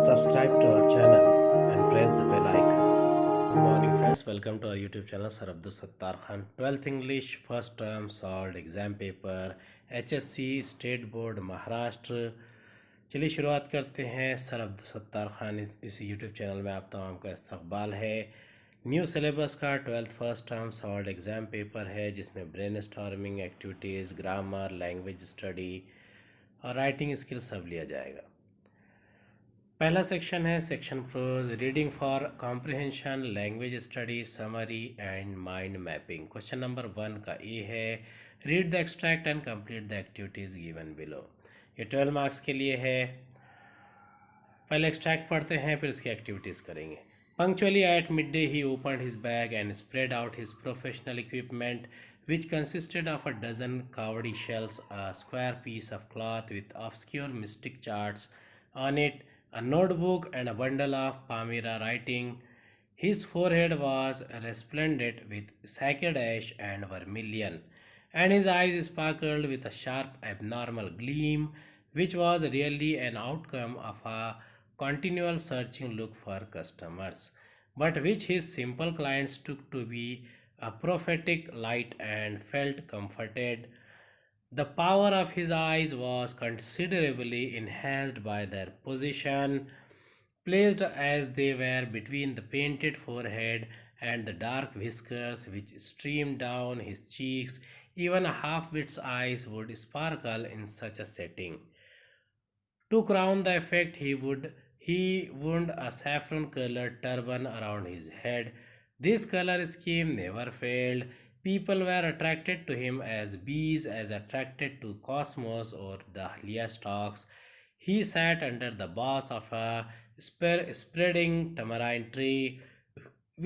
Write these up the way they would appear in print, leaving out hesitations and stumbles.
Subscribe to our channel and press the bell icon. Good morning, friends. Welcome to our YouTube channel. Sir Abdul Sattar Khan. 12th English first term solved exam paper HSC State Board Maharashtra. चलिए शुरुआत करते हैं। Sir Abdul Sattar Khan इस YouTube channel में आप तमाम का इस्तकबाल है। न्यू सिलेबस का 12th first term solve exam paper है जिसमें brainstorming activities, grammar, language study और राइटिंग स्किल सब लिया जाएगा। पहला सेक्शन है section prose, reading for comprehension, language study, summary and mind mapping. Question number 1 का ए है, read the extract and complete the activities given below. ये 12 marks के लिए है। पहले एक्सट्रैक्ट पढ़ते हैं फिर इसकी एक्टिविटीज़ करेंगे। Punctually at mid day he opened his bag and spread out his professional equipment which consisted of a dozen kavadi shells, a square piece of cloth with obscure mystic charts on it, a notebook, and a bundle of Palmyra writing. His forehead was resplendent with sacred ash and vermilion, and his eyes sparkled with a sharp abnormal gleam, which was really an outcome of a continual searching look for customers, but which his simple clients took to be a prophetic light and felt comforted. The power of his eyes was considerably enhanced by their position, placed as they were between the painted forehead and the dark whiskers which streamed down his cheeks. Even a half-wit's eyes would sparkle in such a setting. To crown the effect, he wound a saffron-colored turban around his head. This color scheme never failed. People were attracted to him as bees as attracted to cosmos or dahlia stalks. He sat under the boughs of a spreading tamarind tree,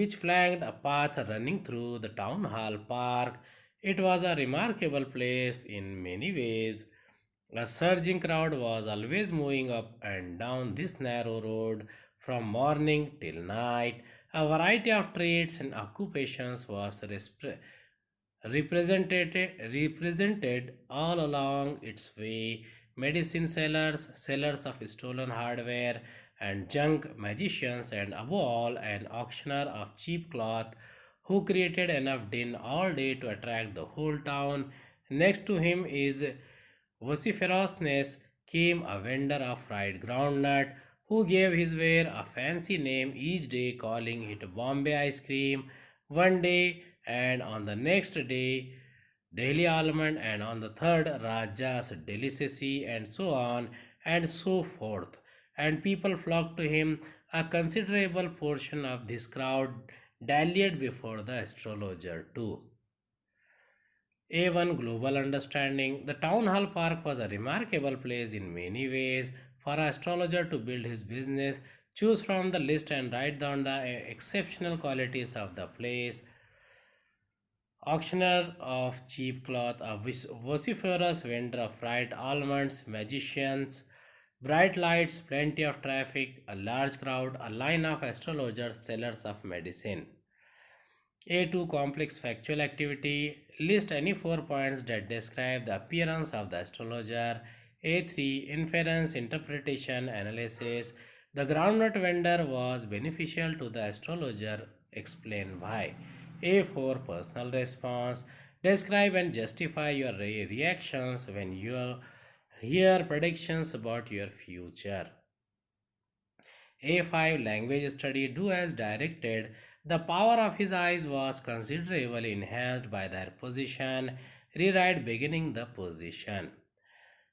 which flanked a path running through the town hall park. It was a remarkable place in many ways. A surging crowd was always moving up and down this narrow road from morning till night. A variety of trades and occupations was represented all along its way. Medicine sellers, sellers of stolen hardware and junk, magicians, and above all, an auctioneer of cheap cloth who created enough din all day to attract the whole town. Next to him is vociferousness came a vendor of fried groundnut who gave his ware a fancy name each day, calling it Bombay ice cream one day, and on the next day Delhi almond, and on the third Raja's delicacy, and so on and so forth. And people flocked to him. A considerable portion of this crowd dallied before the astrologer too. A1 Global Understanding. The Town Hall Park was a remarkable place in many ways for an astrologer to build his business. Choose from the list and write down the exceptional qualities of the place. Auctioneer of cheap cloth, a vociferous vendor of fried almonds, magicians, bright lights, plenty of traffic, a large crowd, a line of astrologers, sellers of medicine. A2 Complex factual activity. List any 4 points that describe the appearance of the astrologer. A3 Inference, interpretation, analysis. The groundnut vendor was beneficial to the astrologer. Explain why. A4 Personal response. Describe and justify your reactions when you hear predictions about your future. A5 Language study. Do as directed. The power of his eyes was considerably enhanced by their position. Rewrite beginning the position.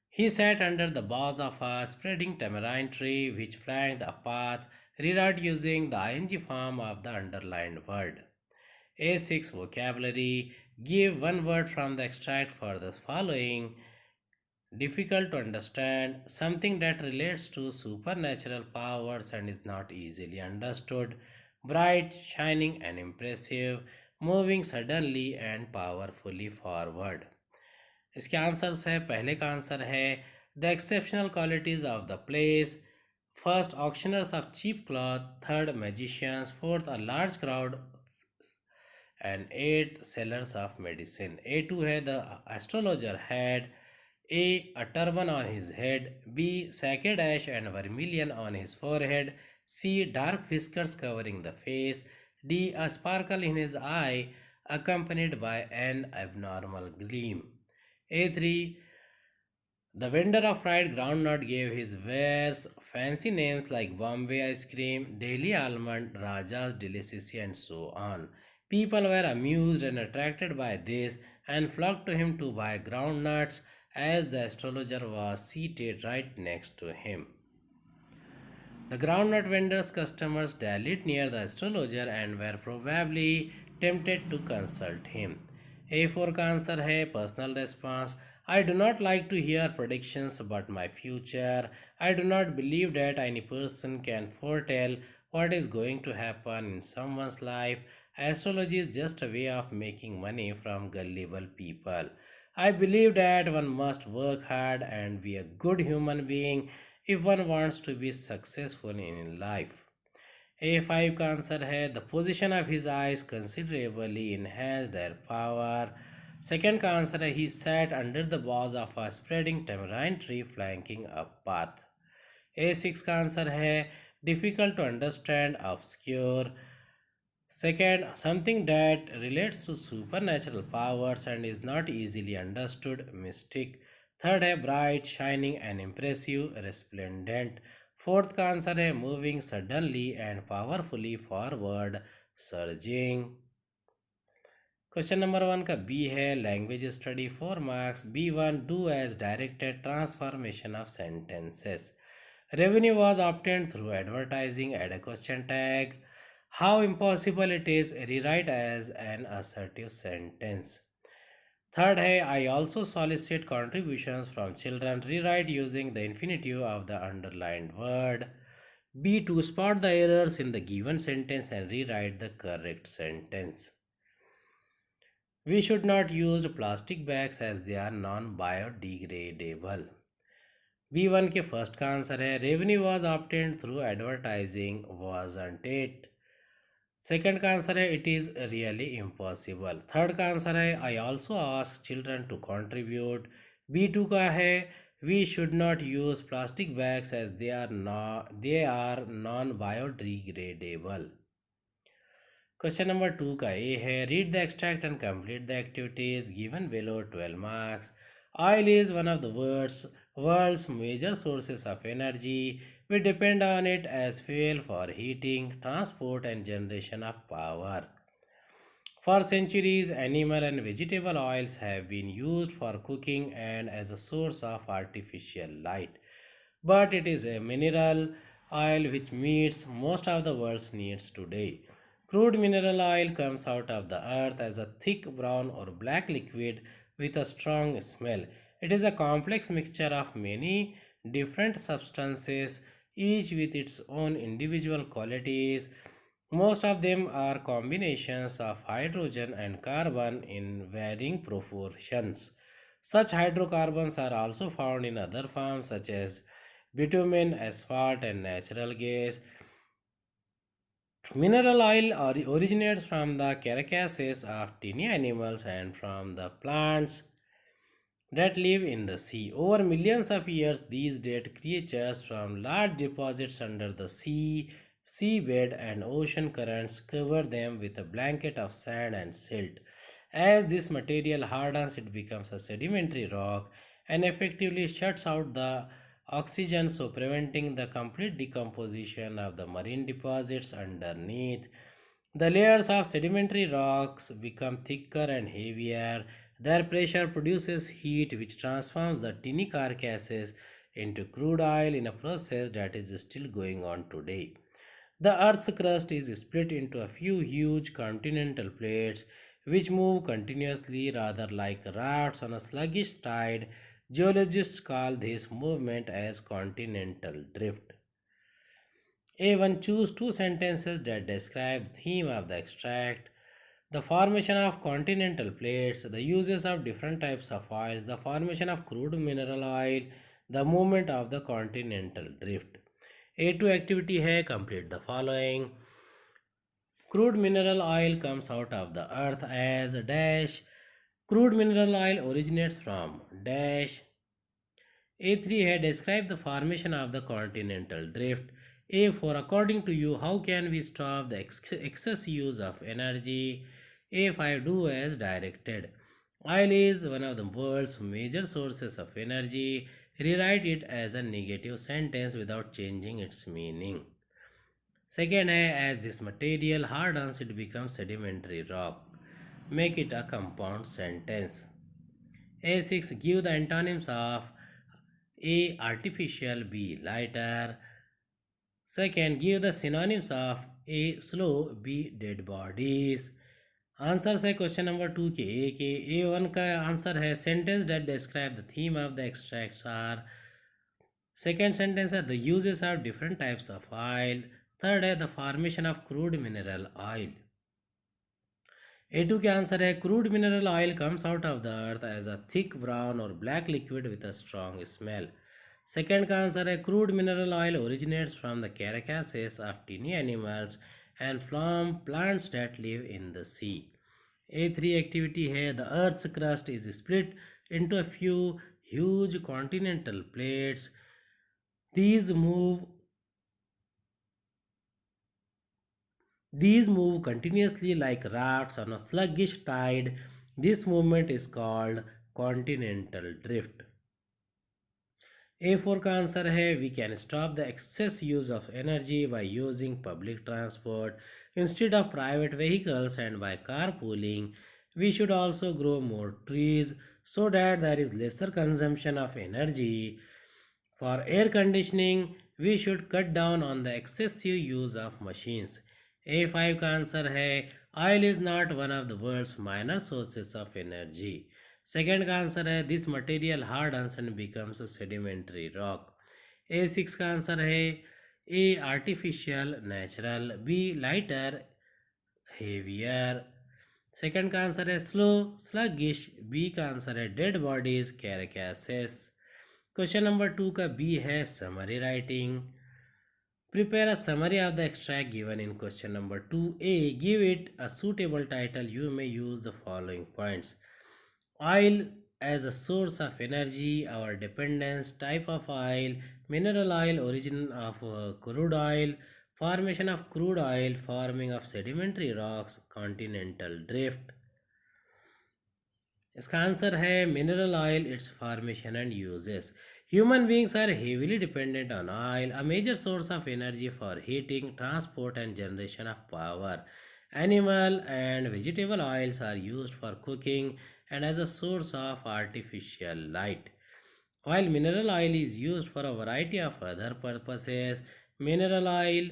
He sat under the boughs of a spreading tamarind tree which flanked a path. Rewrite using the ing form of the underlined word. A6 Vocabulary. Give one word from the extract for the following. Difficult to understand, something that relates to supernatural powers and is not easily understood. Bright, shining, and impressive, moving suddenly and powerfully forward. इसके answers है। पहले का answer है the exceptional qualities of the place, first auctioneers of cheap cloth, third magicians, fourth a large crowd, and eighth sellers of medicine. A2 है the astrologer had A turban on his head. B. Sacred ash and vermilion on his forehead. C. Dark whiskers covering the face. D. A sparkle in his eye accompanied by an abnormal gleam. A3. The vendor of fried groundnut gave his wares fancy names like Bombay ice cream, Delhi almond, Raja's delicacy, and so on. People were amused and attracted by this and flocked to him to buy groundnuts as the astrologer was seated right next to him. The groundnut vendor's customers dallied near the astrologer and were probably tempted to consult him. A4 का answer है personal response. I do not like to hear predictions about my future. I do not believe that any person can foretell what is going to happen in someone's life. Astrology is just a way of making money from gullible people. I believe that one must work hard and be a good human being if one wants to be successful in life. A5 का answer है the position of his eyes considerably enhanced their power. Second का answer है he sat under the boughs of a spreading tamarind tree flanking a path. A6 का answer है difficult to understand, obscure. Second, something that relates to supernatural powers and is not easily understood, mystic. Third है bright, shining and impressive, resplendent. Fourth का answer है moving suddenly and powerfully forward, surging. Question number 1 का B है language study 4 marks. B1 do as directed transformation of sentences. Revenue was obtained through advertising. Add a question tag. How impossible it is, rewrite as an assertive sentence. Third है I also solicit contributions from children. Rewrite using the infinitive of the underlined word. B. To spot the errors in the given sentence and rewrite the correct sentence. We should not use plastic bags as they are non-biodegradable. B1 के first का answer है revenue was obtained through advertising wasn't it. Second का answer है it is really impossible. Third का answer है I also ask children to contribute. B2 का है we should not use plastic bags as they are non biodegradable. Question number 2 का A है read the extract and complete the activities given below 12 marks. Oil is one of the world's major sources of energy. We depend on it as fuel for heating, transport, and generation of power. For centuries, animal and vegetable oils have been used for cooking and as a source of artificial light. But it is a mineral oil which meets most of the world's needs today. Crude mineral oil comes out of the earth as a thick brown or black liquid with a strong smell. It is a complex mixture of many different substances, each with its own individual qualities. Most of them are combinations of hydrogen and carbon in varying proportions. Such hydrocarbons are also found in other forms such as bitumen, asphalt, and natural gas. Mineral oil originates from the carcasses of tiny animals and from the plants that live in the sea. Over millions of years, these dead creatures from large deposits under the sea, seabed, and ocean currents cover them with a blanket of sand and silt. As this material hardens, it becomes a sedimentary rock and effectively shuts out the oxygen, so preventing the complete decomposition of the marine deposits underneath. The layers of sedimentary rocks become thicker and heavier. Their pressure produces heat, which transforms the tiny carcasses into crude oil in a process that is still going on today. The Earth's crust is split into a few huge continental plates which move continuously rather like rafts on a sluggish tide. Geologists call this movement as continental drift. A1 choose two sentences that describe the theme of the extract. The formation of continental plates, the uses of different types of oils, the formation of crude mineral oil, the movement of the continental drift. A2 activity है complete the following. Crude mineral oil comes out of the earth as dash. Crude mineral oil originates from dash. A3 है describe the formation of the continental drift. A4 according to you how can we stop the excess use of energy? A5 do as directed. Oil is one of the world's major sources of energy. Rewrite it as a negative sentence without changing its meaning. Second है as this material hardens it becomes sedimentary rock. Make it a compound sentence. A6 give the antonyms of A artificial, B lighter. Second give the synonyms of A slow, B dead bodies. Answer है question number 2 के A1 का answer है sentence that describe the theme of the extracts are. Second sentence है the uses of different types of oil. Third है the formation of crude mineral oil. A2 के answer है crude mineral oil comes out of the earth as a thick brown और black liquid with a strong smell. Second का answer है crude mineral oil originates from the carcasses of tiny animals and from plants that live in the sea. A3 activity है the earth's crust is split into a few huge continental plates. These move continuously like rafts on a sluggish tide. This movement is called continental drift. A4 का answer है we can stop the excess use of energy by using public transport instead of private vehicles and by carpooling. We should also grow more trees so that there is lesser consumption of energy. For air conditioning, we should cut down on the excessive use of machines. A5 का answer है oil is not one of the world's minor sources of energy. Second का answer है this material hardens and becomes sedimentary rock. A6 का answer है A artificial natural, B lighter heavier. Second का answer है slow sluggish, B का answer है dead bodies carcasses. Question number 2 का B है summary writing. Prepare a summary of the extract given in question number 2a. Give it a suitable title. You may use the following points. Oil as a source of energy, our dependence, type of oil, mineral oil, origin of crude oil, formation of crude oil, forming of sedimentary rocks, continental drift. इसका answer है mineral oil, it's formation and uses. Human beings are heavily dependent on oil, a major source of energy for heating, transport, and generation of power. Animal and vegetable oils are used for cooking and as a source of artificial light. While mineral oil is used for a variety of other purposes, mineral oil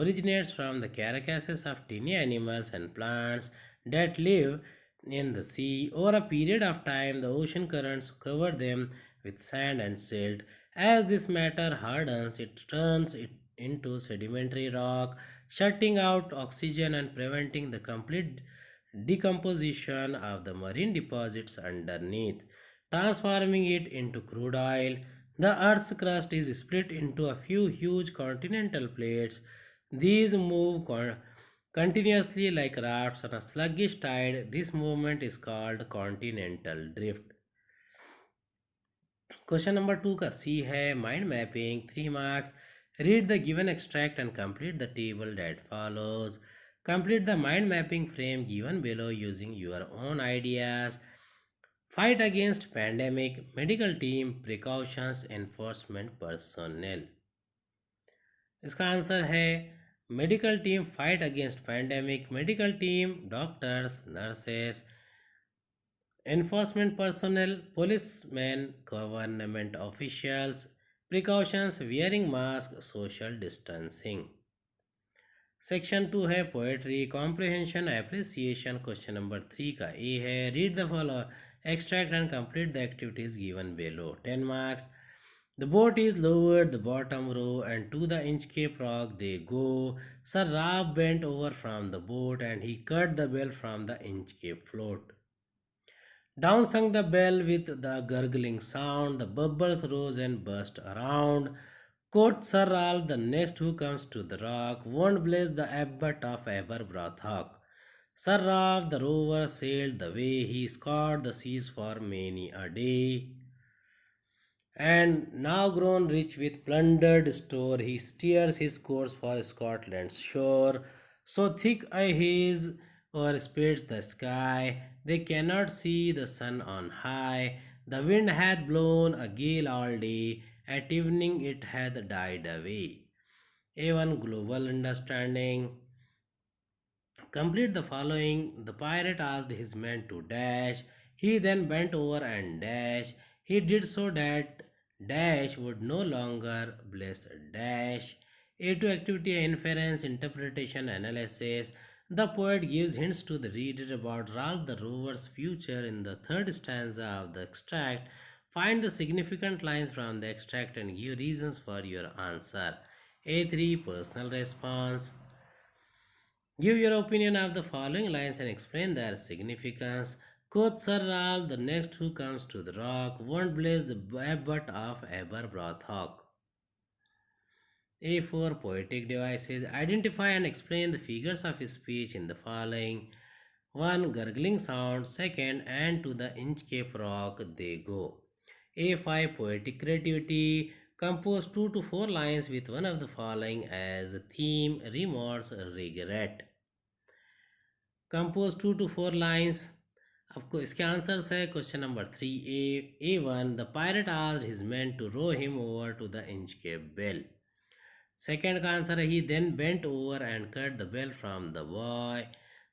originates from the carcasses of tiny animals and plants that live in the sea. Over a period of time, the ocean currents cover them with sand and silt. As this matter hardens, it turns it into sedimentary rock, shutting out oxygen and preventing the complete decomposition of the marine deposits underneath, transforming it into crude oil. The Earth's crust is split into a few huge continental plates. These move continuously like rafts on a sluggish tide. This movement is called continental drift. Question number 2 का सी है mind mapping, 3 marks. Read the given extract and complete the table that follows. Complete the mind mapping frame given below using your own ideas. Fight against pandemic, medical team, precautions, enforcement personal. इसका answer है medical team fight against pandemic, medical team doctors nurses, enforcement personnel policemen, government officials, precautions wearing mask, social distancing. Section 2 है poetry comprehension appreciation. Question number 3 का A है read the follow extract and complete the activities given below, 10 marks. The boat is lowered the bottom row and to the Inchcape Rock they go. Sir Ralph bent over from the boat and he cut the bell from the Inchcape float. Down sunk the bell with the gurgling sound. The bubbles rose and burst around. Quoth Sir Ralph, the next who comes to the rock won't bless the abbot of Aberbrothok. Sir Ralph the rover sailed the way. He scoured the seas for many a day. And now grown rich with plundered store, he steers his course for Scotland's shore. So thick a haze o'erspreads the sky, they cannot see the sun on high. The wind hath blown a gale all day, at evening it hath died away. A1 Global Understanding. Complete the following. The pirate asked his men to dash. He then bent over and dashed. He did so that dash would no longer bless dash. A2 activity inference, interpretation, analysis. The poet gives hints to the reader about Ralph the Rover's future in the third stanza of the extract. Find the significant lines from the extract and give reasons for your answer. A3 personal response. Give your opinion of the following lines and explain their significance. Quoth Sir Ralph, the next who comes to the rock won't blaze the abbot of Aberbrothok. A4 poetic devices. Identify and explain the figures of speech in the following. 1. Gurgling sound. 2nd. And to the Inchcape rock they go. A5 poetic creativity. Compose 2 to 4 lines with one of the following as theme, remorse, regret. Compose 2 to 4 lines. आपको इसके answers है question number 3 A1 the pirate asked his man to row him over to the Inchcape bell. Second का answer है he then bent over and cut the bell from the buoy.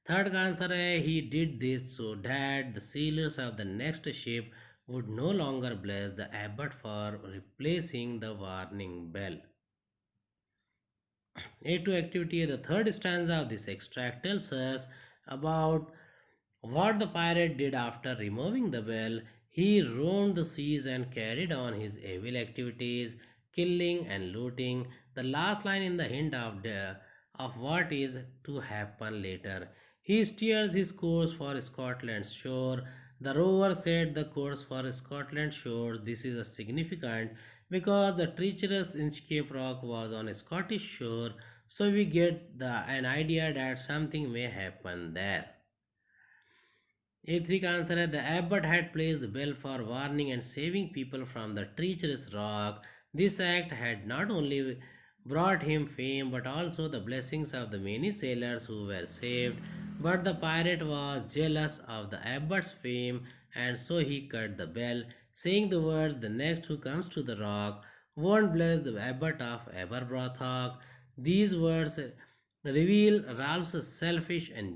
Third का answer है he did this so that the sailors of the next ship would no longer bless the abbot for replacing the warning bell. A2 activity. The third stanza of this extract tells us about what the pirate did after removing the bell. He roamed the seas and carried on his evil activities, killing and looting. The last line in the hint of what is to happen later. He steers his course for Scotland's shore. The rover set the course for Scotland's shores. This is a significant because the treacherous Inchcape Rock was on a Scottish shore, so we get an idea that something may happen there. A3 का answer है the abbot had placed the bell for warning and saving people from the treacherous rock. This act had not only brought him fame but also the blessings of the many sailors who were saved. But the pirate was jealous of the abbot's fame and so he cut the bell, saying the words, the next who comes to the rock won't bless the abbot of Aberbrothok. These words reveal Ralph's selfish and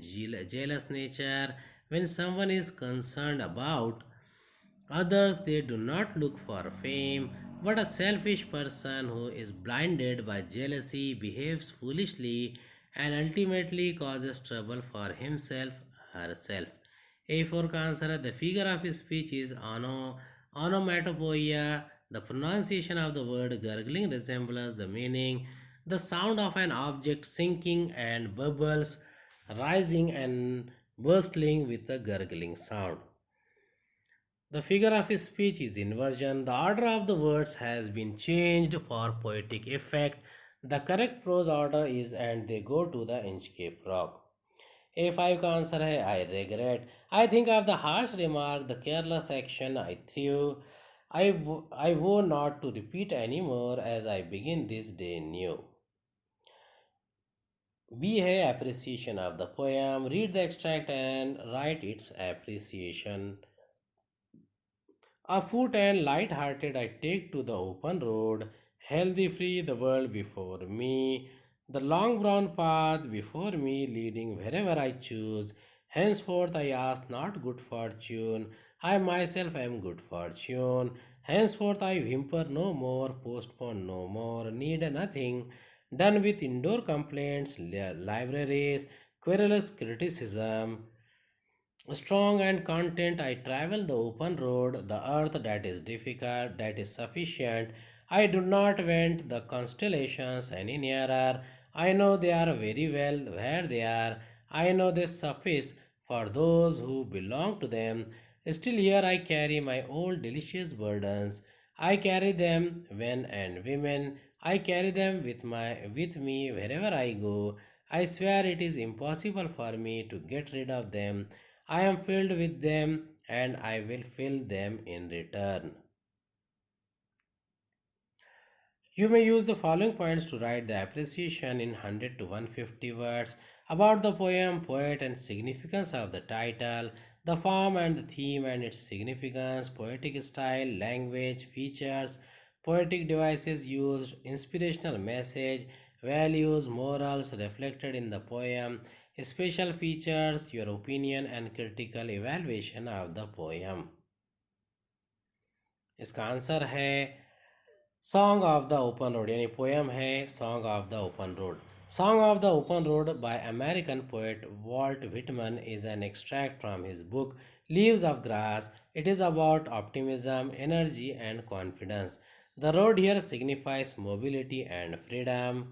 jealous nature. When someone is concerned about others, they do not look for fame, but a selfish person who is blinded by jealousy behaves foolishly and ultimately causes trouble for himself or herself. A4 का answer है the figure of speech is onomatopoeia. The pronunciation of the word gurgling resembles the meaning. The sound of an object sinking and bubbles rising and bursting with a gurgling sound. The figure of speech is inversion. The order of the words has been changed for poetic effect. The correct prose order is and they go to the Inchcape rock. A5 का answer है I regret. I think of the harsh remark, the careless action I threw. I vow not to repeat anymore as I begin this day new. B है appreciation of the poem. Read the extract and write its appreciation. Afoot and light-hearted I take to the open road, healthy free the world before me, the long brown path before me leading wherever I choose. Henceforth I ask not good fortune, I myself am good fortune. Henceforth I whimper no more, postpone no more, need nothing. Done with indoor complaints, libraries, querulous criticism. Strong and content, I travel the open road, the earth that is difficult, that is sufficient. I do not want the constellations any nearer. I know they are very well where they are. I know they suffice for those who belong to them. Still, here I carry my old delicious burdens. I carry them, men and women. I carry them with me wherever I go. I swear it is impossible for me to get rid of them. I am filled with them and I will fill them in return. You may use the following points to write the appreciation in 100 to 150 words about the poem, poet, and significance of the title, the form and the theme and its significance, poetic style, language, features, poetic devices used, inspirational message, values, morals reflected in the poem, special features, your opinion, and critical evaluation of the poem. इसका answer है song of the open road, यानी poem है song of the open road. Song of the Open Road by American poet Walt Whitman is an extract from his book Leaves of Grass. It is about optimism, energy, and confidence. The road here signifies mobility and freedom.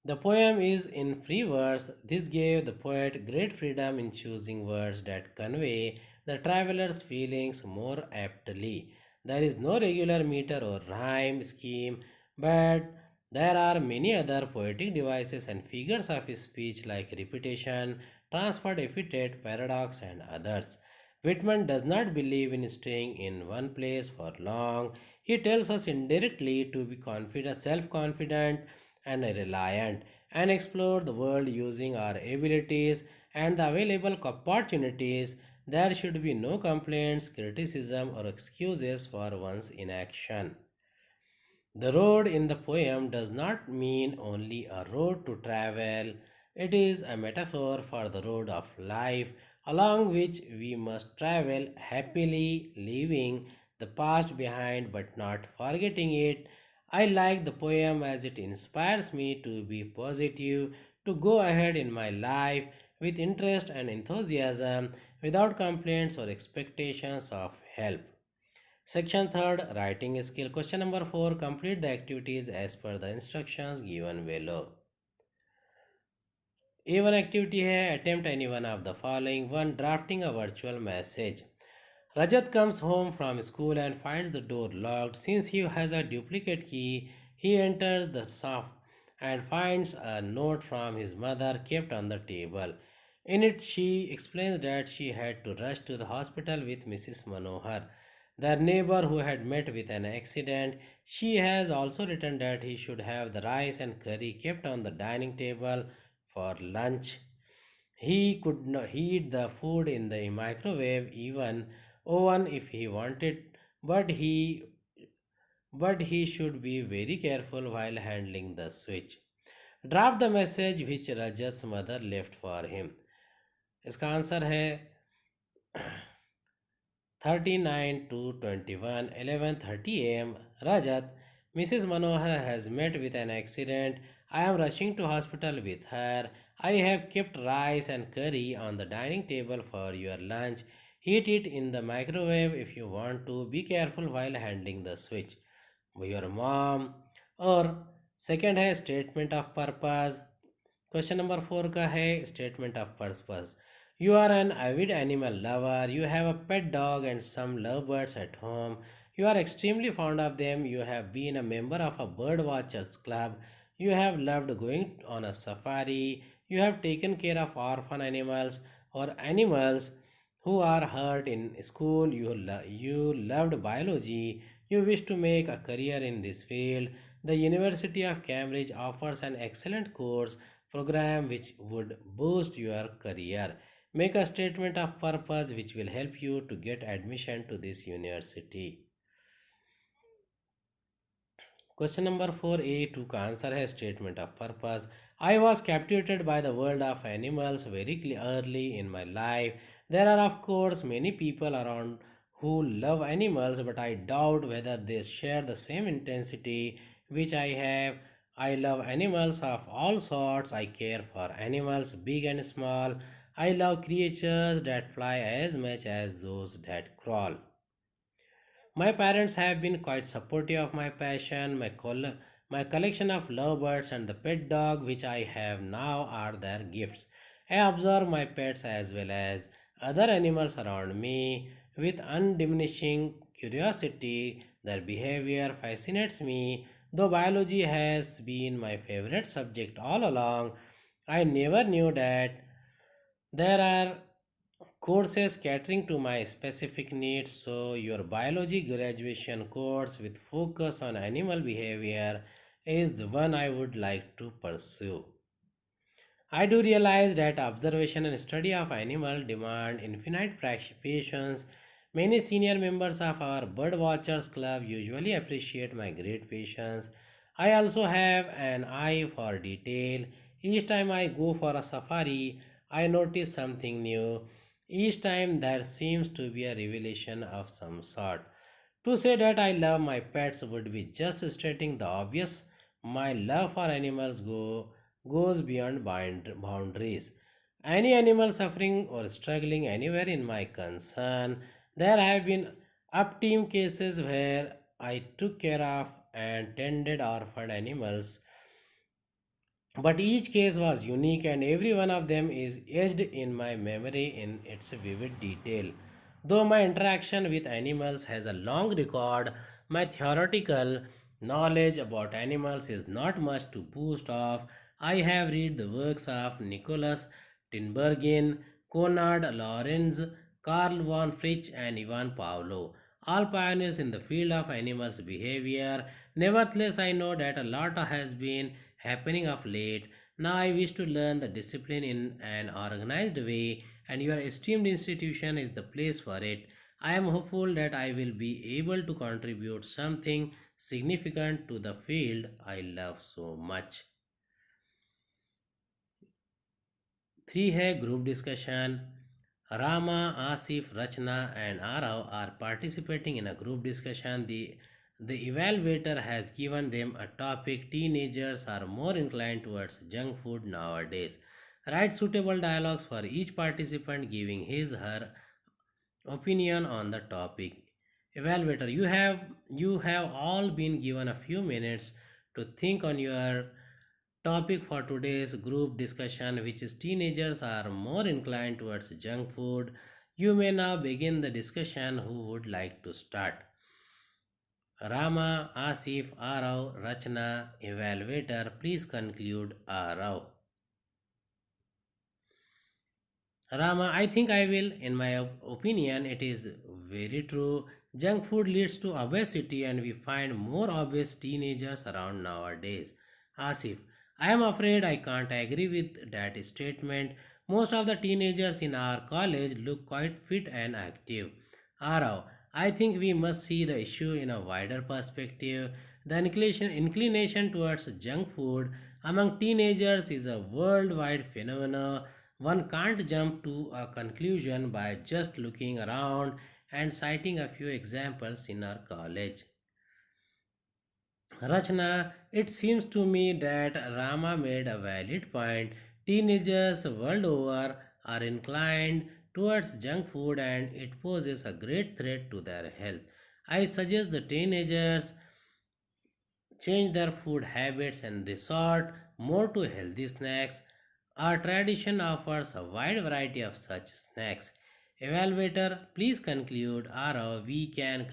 The poem is in free verse. This gave the poet great freedom in choosing words that convey the traveler's feelings more aptly. There is no regular meter or rhyme scheme, but there are many other poetic devices and figures of speech like repetition, transferred epithet, paradox, and others. Whitman does not believe in staying in one place for long. He tells us indirectly to be confident, self-confident, and reliant, and explore the world using our abilities and the available opportunities. There should be no complaints, criticism, or excuses for one's inaction. The road in the poem does not mean only a road to travel, it is a metaphor for the road of life along which we must travel happily, leaving the past behind but not forgetting it. I like the poem as it inspires me to be positive, to go ahead in my life with interest and enthusiasm without complaints or expectations of help. Section 3rd, writing skill. Question number 4, complete the activities as per the instructions given below. A1 activity है attempt any one of the following. 1. Drafting a virtual message. Rajat comes home from school and finds the door locked. Since he has a duplicate key, he enters the shop and finds a note from his mother kept on the table. In it, she explains that she had to rush to the hospital with Mrs. Manohar, their neighbor who had met with an accident. She has also written that he should have the rice and curry kept on the dining table for lunch. He could not heat the food in the microwave, even oven if he wanted, but he should be very careful while handling the switch. Draft the message which Rajat's mother left for him. इसका answer है 39 to 21, 11:30 a.m. Rajat, Mrs. Manohar has met with an accident. I am rushing to hospital with her. I have kept rice and curry on the dining table for your lunch. Heat it in the microwave if you want to. Be careful while handling the switch. Your mom. और second है statement of purpose. Question number 4 का है statement of purpose. You are an avid animal lover. You have a pet dog and some lovebirds at home. You are extremely fond of them. You have been a member of a bird watchers club. You have loved going on a safari. You have taken care of orphan animals or animals who are hurt in school. You loved biology. You wish to make a career in this field. The University of Cambridge offers an excellent course program which would boost your career. Make a statement of purpose which will help you to get admission to this university. Question number 4A2 का answer है statement of purpose. I was captivated by the world of animals very early in my life. There are of course many people around who love animals, but I doubt whether they share the same intensity which I have. I love animals of all sorts. I care for animals big and small. I love creatures that fly as much as those that crawl. My parents have been quite supportive of my passion. My collection of lovebirds and the pet dog which I have now are their gifts. I observe my pets as well as other animals around me with undiminishing curiosity. Their behavior fascinates me. Though biology has been my favorite subject all along, I never knew that there are courses catering to my specific needs. So, your biology graduation course with focus on animal behavior is the one I would like to pursue. I do realize that observation and study of animal demand infinite patience. Many senior members of our bird watchers club usually appreciate my great patience. I also have an eye for detail. Each time I go for a safari, I notice something new. Each time there seems to be a revelation of some sort. To say that I love my pets would be just stating the obvious. My love for animals goes beyond boundaries. Any animal suffering or struggling anywhere in my concern, there have been up team cases where I took care of and tended orphaned animals, but each case was unique and every one of them is etched in my memory in its vivid detail. Though my interaction with animals has a long record, my theoretical knowledge about animals is not much to boast of. I have read the works of Nicholas Tinbergen, Konrad Lorenz, Karl von Fritsch, and Ivan Pavlov, all pioneers in the field of animals' behavior. Nevertheless, I know that a lot has been happening of late. Now I wish to learn the discipline in an organized way, and your esteemed institution is the place for it. I am hopeful that I will be able to contribute something significant to the field I love so much. 3 है group discussion. Rama, Asif, Rachna, and Arav are participating in a group discussion. The evaluator has given them a topic. Teenagers are more inclined towards junk food nowadays. Write suitable dialogues for each participant giving his her opinion on the topic. Evaluator, you have all been given a few minutes to think on your topic for today's group discussion, which is teenagers are more inclined towards junk food. You may now begin the discussion. Who would like to start? Rama, Asif, Arav, Rachna, evaluator, please conclude. Arav. Rama, I think I will. In my opinion, it is very true. Junk food leads to obesity, and we find more obese teenagers around nowadays. Asif, I am afraid I can't agree with that statement. Most of the teenagers in our college look quite fit and active. Arav, I think we must see the issue in a wider perspective. The inclination towards junk food among teenagers is a worldwide phenomenon. One can't jump to a conclusion by just looking around and citing a few examples in our college. Rachna, it seems to me that Rama made a valid point. Teenagers world over are inclined towards junk food and it poses a great threat to their health. I suggest the teenagers change their food habits and resort more to healthy snacks. Our tradition offers a wide variety of such snacks. Evaluator, please conclude, or we can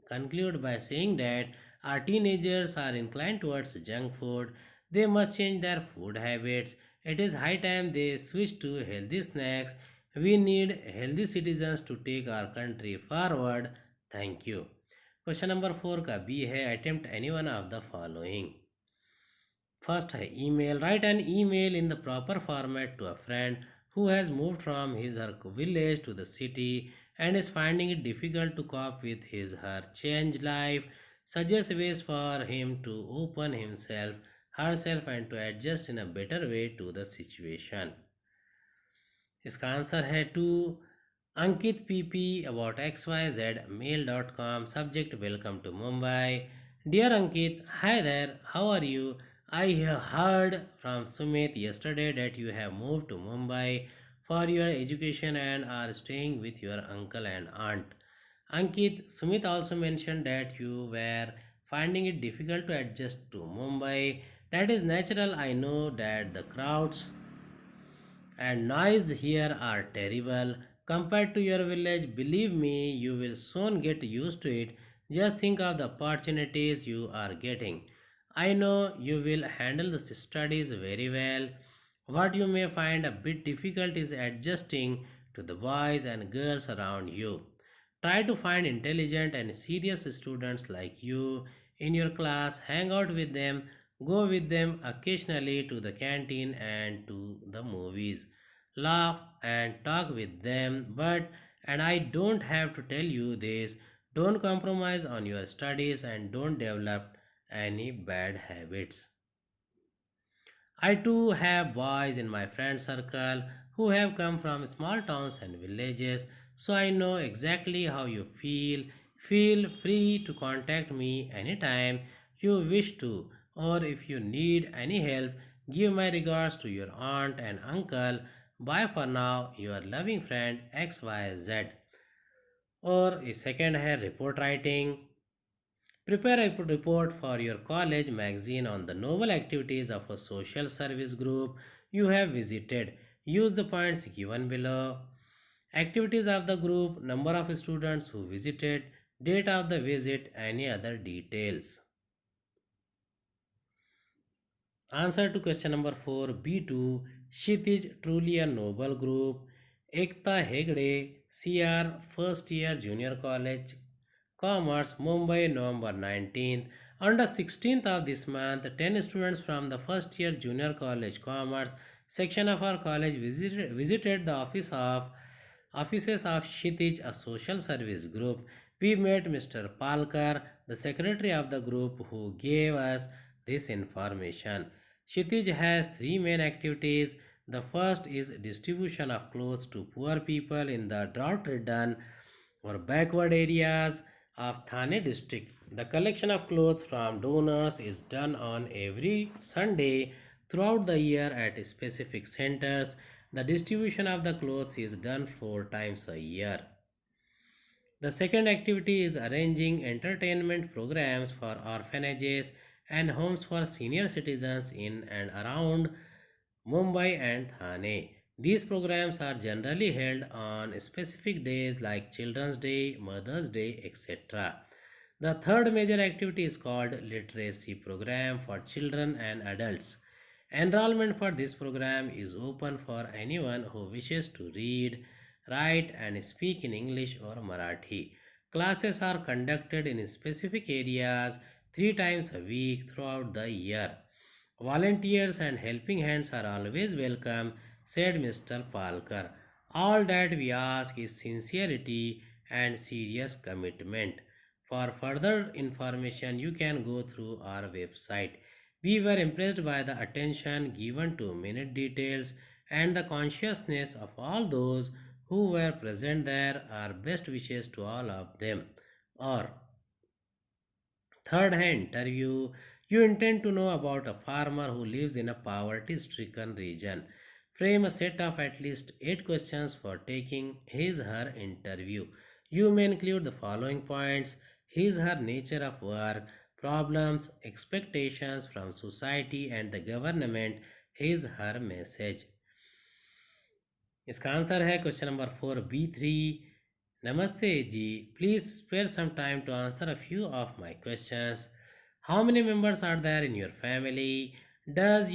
conclude by saying that our teenagers are inclined towards junk food. They must change their food habits. It is high time they switch to healthy snacks. We need healthy citizens to take our country forward. Thank you. Question number 4 का B है attempt any one of the following. First है email. Write an email in the proper format to a friend who has moved from his her village to the city and is finding it difficult to cope with his her changed life. Suggest ways for him to open himself herself and to adjust in a better way to the situation. इसका answer है to Ankit PP about XYZ mail.com. Subject, welcome to Mumbai. Dear Ankit, hi there, how are you? I heard from Sumit yesterday that you have moved to Mumbai for your education and are staying with your uncle and aunt. Ankit, Sumit also mentioned that you were finding it difficult to adjust to Mumbai. That is natural. I know that the crowds and noise here are terrible compared to your village. Believe me, you will soon get used to it. Just think of the opportunities you are getting. I know you will handle the studies very well. What you may find a bit difficult is adjusting to the boys and girls around you. Try to find intelligent and serious students like you in your class, hang out with them, go with them occasionally to the canteen and to the movies. Laugh and talk with them, but, and I don't have to tell you this, don't compromise on your studies and don't develop any bad habits. I too have boys in my friend circle who have come from small towns and villages, so I know exactly how you feel. Feel free to contact me anytime you wish to, or if you need any help, give my regards to your aunt and uncle. Bye for now, your loving friend XYZ. Or a second hand report writing. Prepare a report for your college magazine on the noble activities of a social service group you have visited. Use the points given below. Activities of the group, number of students who visited, date of the visit, any other details. Answer to question number 4 B2. Kshitij truly a noble group. Ekta Hegde, CR, first year junior college, Commerce, Mumbai, November 19th. On the 16th of this month, 10 students from the first year junior college Commerce section of our college visited the offices of Kshitij, a social service group. We met Mr. Palkar, the secretary of the group, who gave us this information. Kshitij has three main activities. The first is distribution of clothes to poor people in the drought-ridden or backward areas of Thane district. The collection of clothes from donors is done on every Sunday throughout the year at specific centers. The distribution of the clothes is done 4 times a year. The second activity is arranging entertainment programs for orphanages and homes for senior citizens in and around Mumbai and Thane. These programs are generally held on specific days like Children's Day, Mother's Day, etc. The third major activity is called literacy program for children and adults. Enrollment for this program is open for anyone who wishes to read, write and speak in English or Marathi. Classes are conducted in specific areas 3 times a week throughout the year. Volunteers and helping hands are always welcome, said Mr. Palkar. All that we ask is sincerity and serious commitment. For further information, you can go through our website. We were impressed by the attention given to minute details and the consciousness of all those who were present there. Our best wishes to all of them. Or third hand interview. You intend to know about a farmer who lives in a poverty stricken region. Frame a set of at least 8 questions for taking his/her interview. You may include the following points: his/her nature of work, problems, expectations from society and the government, his/her message. इसका answer है question number 4B3. Namaste ji, please spare some time to answer a few of my questions. How many members are there in your family? Does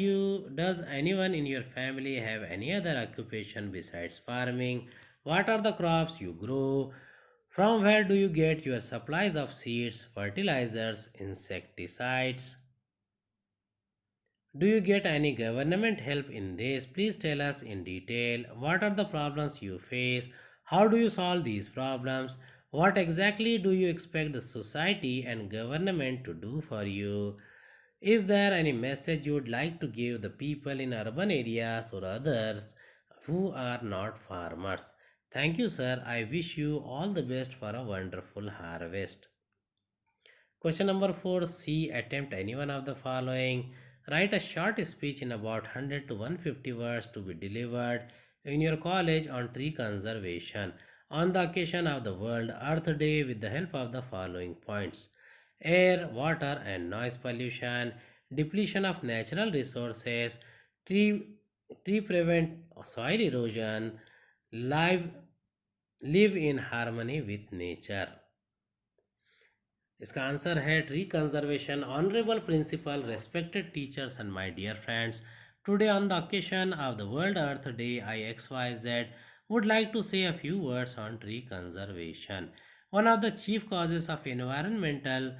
anyone in your family have any other occupation besides farming? What are the crops you grow? From where do you get your supplies of seeds, fertilizers, insecticides? Do you get any government help in this? Please tell us in detail. What are the problems you face? How do you solve these problems? What exactly do you expect the society and government to do for you? Is there any message you would like to give the people in urban areas or others who are not farmers? Thank you, sir. I wish you all the best for a wonderful harvest. Question number 4C. Attempt any one of the following. Write a short speech in about 100 to 150 words to be delivered in your college on tree conservation on the occasion of the World Earth Day with the help of the following points: air, water, and noise pollution, depletion of natural resources, tree, tree prevent soil erosion, live, live in harmony with nature. इसका answer है tree conservation. Honourable principal, respected teachers and my dear friends, today on the occasion of the World Earth Day, I XYZ would like to say a few words on tree conservation. One of the chief causes of environmental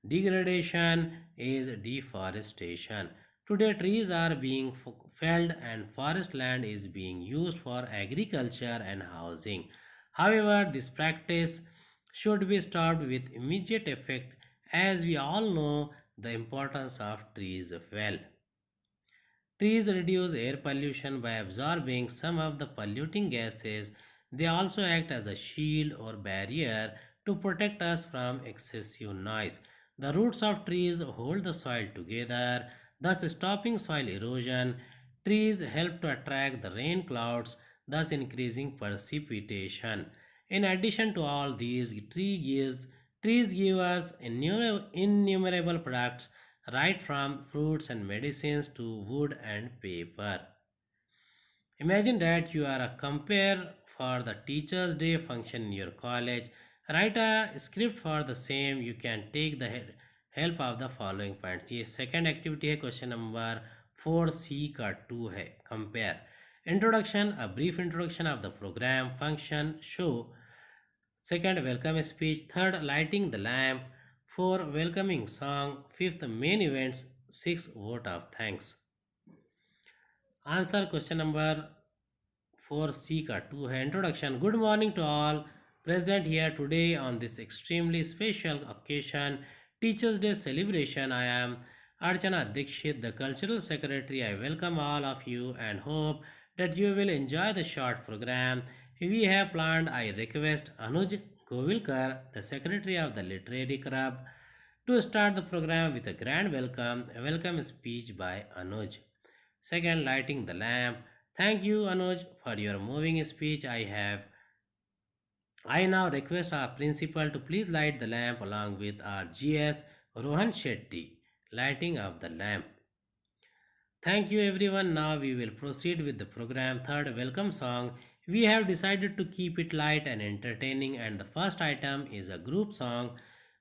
degradation is deforestation. Today, trees are being felled and forest land is being used for agriculture and housing. However, this practice should be stopped with immediate effect, as we all know the importance of trees well. Trees reduce air pollution by absorbing some of the polluting gases. They also act as a shield or barrier to protect us from excessive noise. The roots of trees hold the soil together, thus stopping soil erosion. Trees help to attract the rain clouds, thus increasing precipitation. In addition to all these, trees give us innumerable products, right from fruits and medicines to wood and paper. Imagine that you are a compare for the Teachers' Day function in your college. Write a script for the same. You can take the help of the following points. ये second activity है, question number 4C का 2 है. Compare. Introduction, a brief introduction of the program, function, show. Second, welcome speech. Third, lighting the lamp. Four, welcoming song. Fifth, main events. Six, vote of thanks. Answer question number 4C का 2 है. Introduction. Good morning to all present here today on this extremely special occasion, Teachers Day celebration. I am Archana Dikshit, the Cultural Secretary. I welcome all of you and hope that you will enjoy the short program we have planned. I request Anuj Govilkar, the Secretary of the Literary Club, to start the program with a grand welcome, a welcome speech by Anuj. Second, lighting the lamp. Thank you, Anuj, for your moving speech. I now request our principal to please light the lamp along with our GS Rohan Shetty. Lighting of the lamp. Thank you, everyone. Now we will proceed with the program. Third, welcome song. We have decided to keep it light and entertaining, and the first item is a group song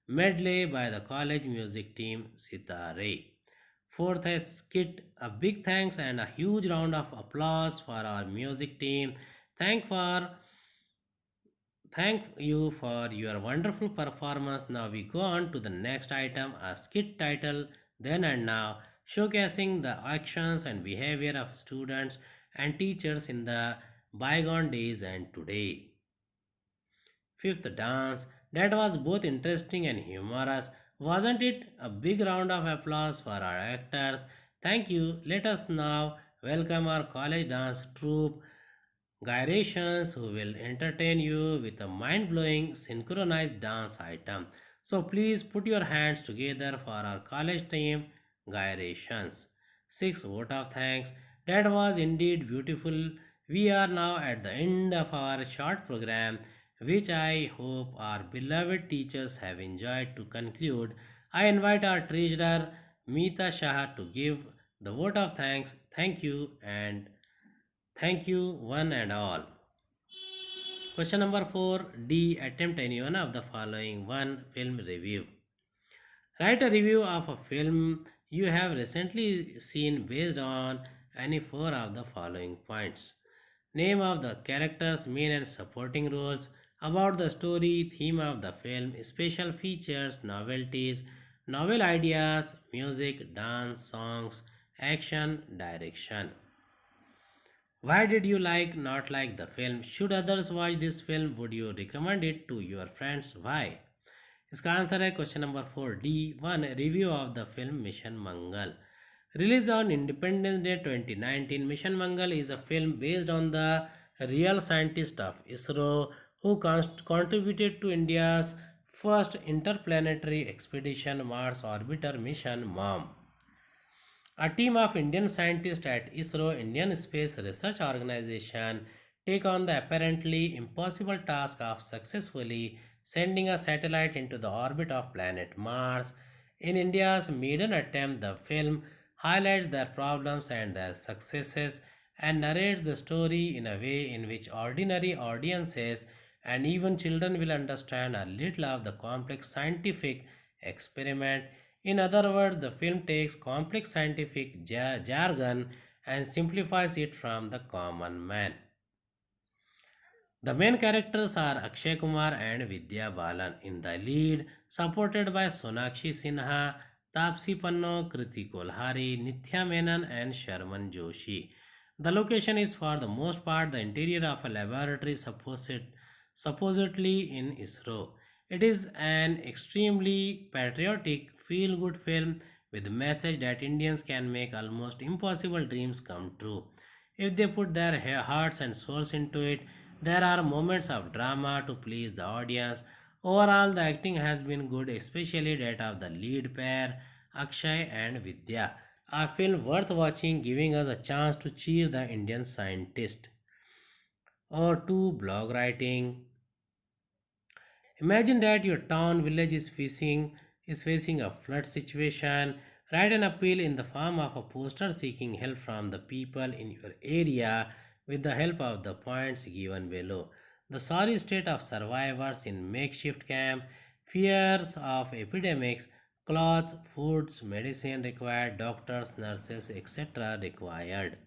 medley by the college music team Sitare. Fourth is skit. A big thanks and a huge round of applause for our music team. Thank for Thank you for your wonderful performance. Now we go on to the next item, a skit title Then and Now, showcasing the actions and behavior of students and teachers in the bygone days and today. Fifth, dance. That was both interesting and humorous. Wasn't it? A big round of applause for our actors. Thank you. Let us now welcome our college dance troupe, gyrations, who will entertain you with a mind-blowing synchronized dance item. So please put your hands together for our college team, gyrations. 6, vote of thanks. That was indeed beautiful. We are now at the end of our short program, which I hope our beloved teachers have enjoyed. To conclude, I invite our treasurer Meeta Shah to give the vote of thanks. Thank you, and thank you one and all. Question number 4D. Attempt any one of the following. 1. Film review. Write a review of a film you have recently seen based on any 4 of the following points. Name of the characters, main and supporting roles, about the story, theme of the film, special features, novelties, novel ideas, music, dance, songs, action, direction. Why did you not like the film? Should others watch this film? Would you recommend it to your friends? Why? इसका answer है question number 4D1, review of the film mission Mangal. Released on Independence Day 2019, Mission Mangal is a film based on the real scientist of ISRO who contributed to India's first interplanetary expedition, Mars Orbiter Mission (MOM). A team of Indian scientists at ISRO, Indian Space Research Organization, take on the apparently impossible task of successfully sending a satellite into the orbit of planet Mars. In India's maiden attempt, the film highlights their problems and their successes and narrates the story in a way in which ordinary audiences and even children will understand a little of the complex scientific experiment. In other words, the film takes complex scientific jargon and simplifies it from the common man. The main characters are Akshay Kumar and Vidya Balan in the lead, supported by Sonakshi Sinha, Tapsi Panno, Kriti Kolhari, Nithya Menon, and Sharman Joshi. The location is for the most part the interior of a laboratory supposedly in ISRO. It is an extremely patriotic, feel good film with the message that Indians can make almost impossible dreams come true. If they put their hearts and souls into it, there are moments of drama to please the audience. Overall, the acting has been good, especially that of the lead pair, Akshay and Vidya. A film worth watching, giving us a chance to cheer the Indian scientist. Or two, blog writing. Imagine that your town village is facing a flood situation. Write an appeal in the form of a poster seeking help from the people in your area with the help of the points given below. The sorry state of survivors in makeshift camp, fears of epidemics, clothes, foods, medicine required, doctors, nurses, etc. required.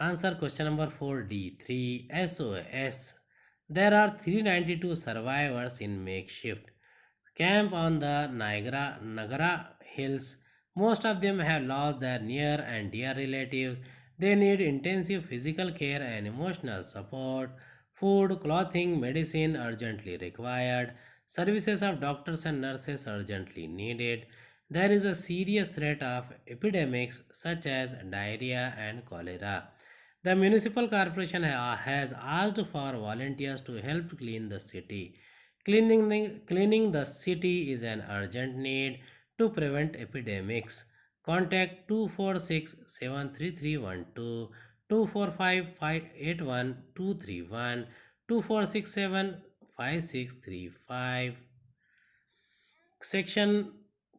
Answer question number 4D. 3. SOS. There are 392 survivors in makeshift camp on the Nagara Hills. Most of them have lost their near and dear relatives. They need intensive physical care and emotional support. Food, clothing, medicine urgently required. Services of doctors and nurses urgently needed. There is a serious threat of epidemics such as diarrhea and cholera. The municipal corporation has asked for volunteers to help clean the city. Cleaning the city is an urgent need to prevent epidemics. Contact 246 73312, 245 581 231, 2467 5635. Section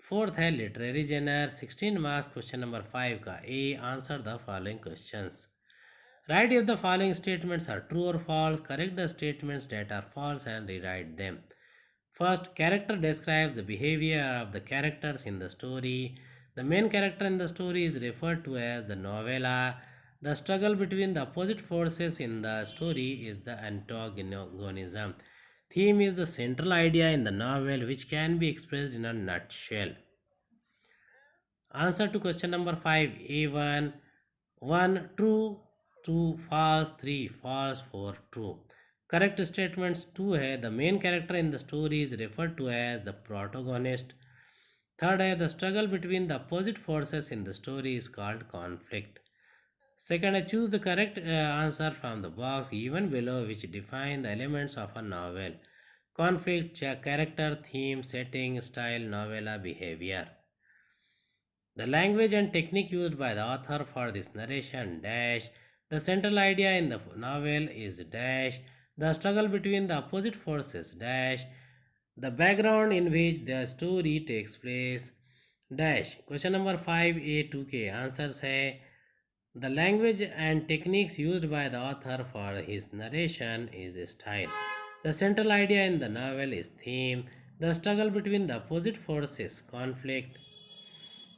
fourth है literary genre 16 marks question number 5 का A answer the following questions. Write if the following statements are true or false. Correct the statements that are false and rewrite them. First, character describes the behavior of the characters in the story. The main character in the story is referred to as the novella. The struggle between the opposite forces in the story is the antagonism. Theme is the central idea in the novel which can be expressed in a nutshell. Answer to question number 5. A1. 1 true, 2 false, 3 false, 4 true. Correct statements 2 है the main character in the story is referred to as the protagonist. Third है the struggle between the opposite forces in the story is called conflict. Second, choose the correct answer from the box given below which define the elements of a novel. Conflict, character, theme, setting, style, novella, behavior. The language and technique used by the author for this narration dash. The central idea in the novel is dash. The struggle between the opposite forces dash. The background in which the story takes place dash. Question number 5A 2K answers है the language and techniques used by the author for his narration is style. The central idea in the novel is theme. The struggle between the opposite forces conflict.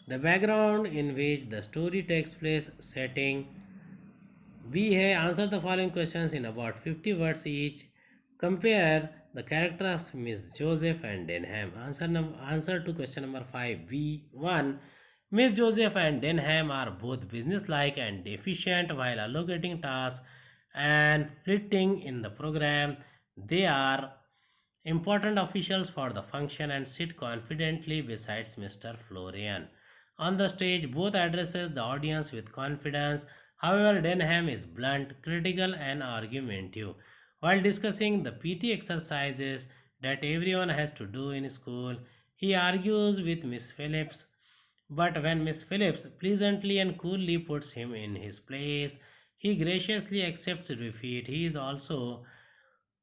The background in which the story takes place setting. B है answer the following questions in about 50 words each. Compare the character of Miss Joseph and Denham. Answer to question number 5. B1. Miss Joseph and Denham are both businesslike and efficient while allocating tasks and flitting in the program. They are important officials for the function and sit confidently besides Mr. Florian. On the stage, both addresses the audience with confidence. However, Denham is blunt, critical, and argumentative. While discussing the PT exercises that everyone has to do in school, he argues with Miss Phillips. But when Miss Phillips pleasantly and coolly puts him in his place, he graciously accepts defeat. He is also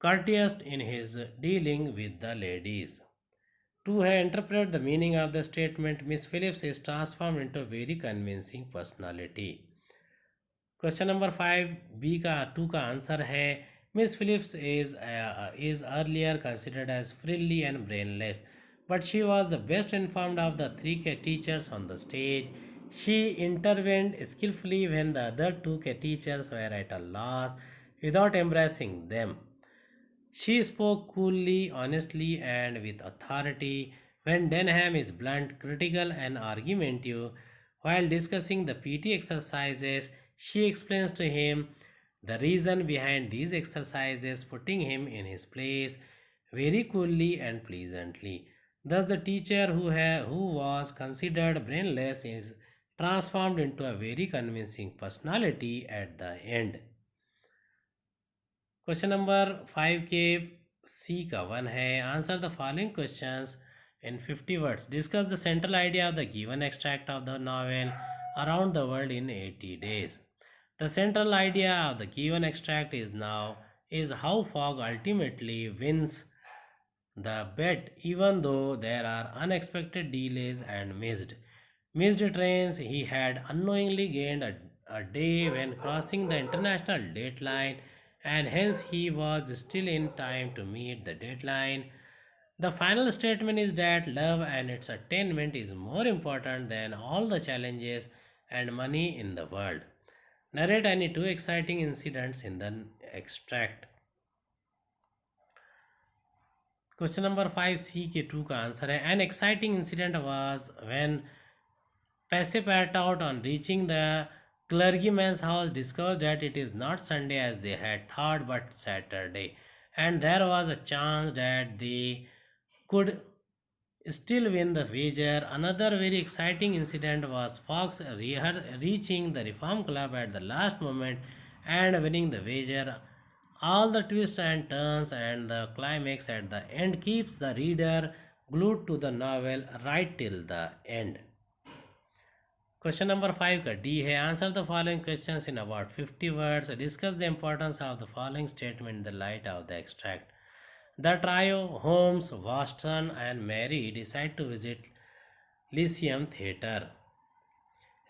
courteous in his dealing with the ladies. To interpret the meaning of the statement, Miss Phillips is transformed into a very convincing personality. Question number 5 का 2 का answer है Miss Phillips is earlier considered as frilly and brainless, but she was the best informed of the three teachers on the stage. She intervened skillfully when the other two teachers were at a loss. without embracing them. She spoke coolly, honestly, and with authority when Denham is blunt, critical, and argumentative. While discussing the PT exercises, she explains to him the reason behind these exercises, putting him in his place very coolly and pleasantly. Thus, the teacher who was considered brainless is transformed into a very convincing personality at the end. Question number 5 के सी का 1 है, answer the following questions in 50 words. Discuss the central idea of the given extract of the novel Around the World in 80 Days. The central idea of the given extract is how Fogg ultimately wins the bet, even though there are unexpected delays and missed trains. He had unknowingly gained a day when crossing the international deadline, and hence he was still in time to meet the deadline. The final statement is that love and its attainment is more important than all the challenges and money in the world. Narrate any two exciting incidents in the extract. Question number 5 सी के 2 का answer है, an exciting incident was when Passepartout, on reaching the clergyman's house, discovered that it is not Sunday as they had thought but Saturday, and there was a chance that they could still win the wager. Another very exciting incident was Fox reaching the Reform Club at the last moment and winning the wager. All the twists and turns and the climax at the end keeps the reader glued to the novel right till the end. Question number 5 का D है, answer the following questions in about 50 words. Discuss the importance of the following statement in the light of the extract. The trio Holmes, Watson and Mary decide to visit Lyceum theatre.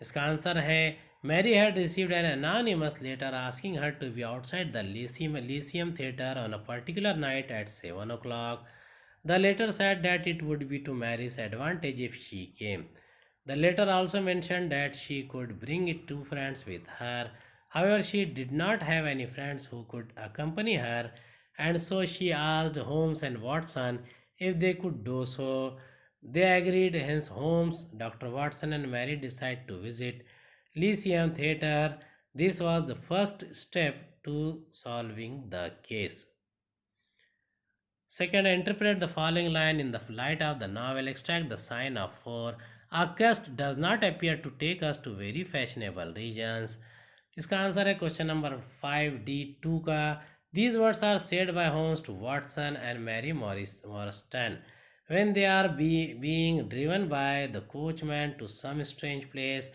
इसका answer है, Mary had received an anonymous letter asking her to be outside the Lyceum Theatre on a particular night at 7 o'clock. The letter said that it would be to Mary's advantage if she came. The letter also mentioned that she could bring it 2 friends with her. However, she did not have any friends who could accompany her, and so she asked Holmes and Watson if they could do so. They agreed, hence Holmes, Dr. Watson and Mary decided to visit Lyceum Theatre. This was the first step to solving the case. Second, interpret the following line in the light of the novel. Extract the sign of 4. Our quest does not appear to take us to very fashionable regions. इसका answer है question number 5D2 का. These words are said by Holmes to Watson and Mary Morriston when they are being driven by the coachman to some strange place.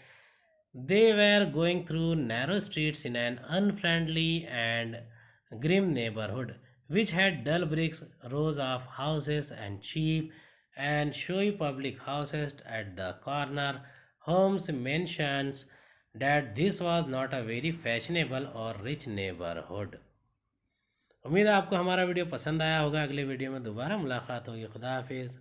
They were going through narrow streets in an unfriendly and grim neighborhood, which had dull bricks, rows of houses, and cheap and showy public houses at the corner. Holmes mentions that this was not a very fashionable or rich neighborhood. उम्मीद है आपको हमारा video पसंद आया होगा. अगले video में दोबारा मुलाकात होगी. खुदा हाफिज़.